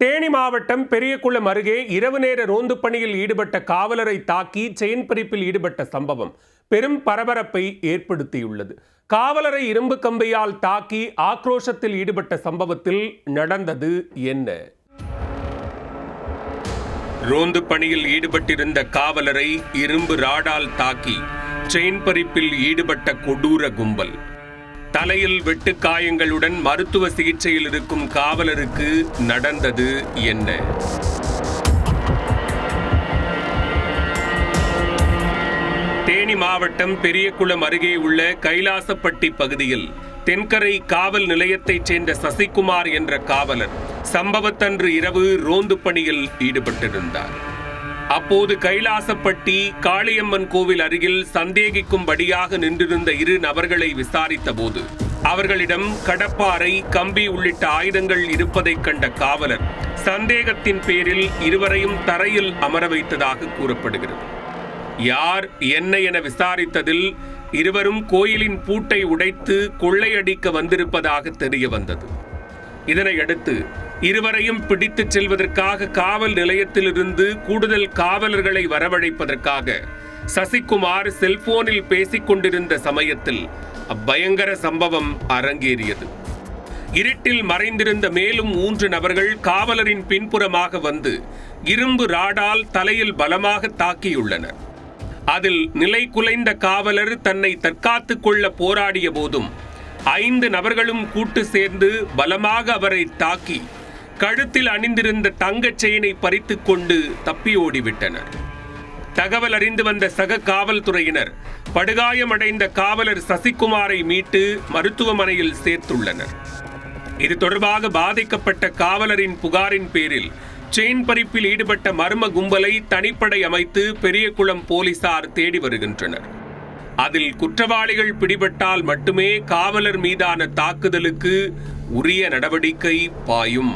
தேனி மாவட்டம் பெரியகுளம் அருகே இரவு நேர ரோந்து பணியில் ஈடுபட்ட காவலரை தாக்கி செயின் பறிப்பில் ஈடுபட்ட சம்பவம் பெரும் பரபரப்பை ஏற்படுத்தியுள்ளது. காவலரை இரும்பு கம்பியால் தாக்கி ஆக்ரோஷத்தில் ஈடுபட்ட சம்பவத்தில் நடந்தது என்ன? ரோந்து பணியில் ஈடுபட்டிருந்த காவலரை இரும்பு ராடால் தாக்கி செயின் பறிப்பில் ஈடுபட்ட கொடூர கும்பல். தலையில் வெட்டு காயங்களுடன் மருத்துவ சிகிச்சையில் இருக்கும் காவலருக்கு நடந்தது என்ன? தேனி மாவட்டம் பெரியகுளம் அருகே உள்ள கைலாசப்பட்டி பகுதியில் தென்கரை காவல் நிலையத்தைச் சேர்ந்த சசிகுமார் என்ற காவலர் சம்பவத்தன்று இரவு ரோந்து பணியில் ஈடுபட்டிருந்தார். அப்போது கைலாசப்பட்டி காளியம்மன் கோவில் அருகில் சந்தேகிக்கும்படியாக நின்றிருந்த இரு நபர்களை விசாரித்த போது அவர்களிடம் கடப்பாரை, கம்பி உள்ளிட்ட ஆயுதங்கள் இருப்பதைக் கண்ட காவலர் சந்தேகத்தின் பேரில் இருவரையும் தரையில் அமர வைத்ததாக கூறப்படுகிறது. யார் என்ன என விசாரித்ததில் இருவரும் கோயிலின் பூட்டை உடைத்து கொள்ளையடிக்க வந்திருப்பதாக தெரிய வந்தது. இதனையடுத்து இருவரையும் பிடித்துச் செல்வதற்காக காவல் நிலையத்திலிருந்து கூடுதல் காவலர்களை வரவழைப்பதற்காக சசிகுமார் செல்போனில் பேசிக் கொண்டிருந்த சமயத்தில் அப்பயங்கர சம்பவம் அரங்கேறியது. இருட்டில் மறைந்திருந்த மேலும் 3 நபர்கள் காவலரின் பின்புறமாக வந்து இரும்பு ராடால் தலையில் பலமாக தாக்கியுள்ளனர். அதில் நிலை குலைந்த காவலர் தன்னை தற்காத்துக் கொள்ள போராடிய போதும் 5 நபர்களும் கூட்டு சேர்ந்து பலமாக அவரை தாக்கி கழுத்தில் அணிந்திருந்த தங்கச் செயினை பறித்துக் கொண்டு தப்பி ஓடிவிட்டனர். தகவல் அறிந்து வந்த சக காவல்துறையினர் படுகாயமடைந்த காவலர் சசிகுமாரை மீட்டு மருத்துவமனையில் சேர்த்துள்ளனர். இது தொடர்பாக பாதிக்கப்பட்ட காவலரின் புகாரின் பேரில் செயின் பறிப்பில் ஈடுபட்ட மர்ம கும்பலை தனிப்படை அமைத்து பெரியகுளம் போலீசார் தேடி வருகின்றனர். அதில் குற்றவாளிகள் பிடிபட்டால் மட்டுமே காவலர் மீதான தாக்குதலுக்கு உரிய நடவடிக்கை பாயும்.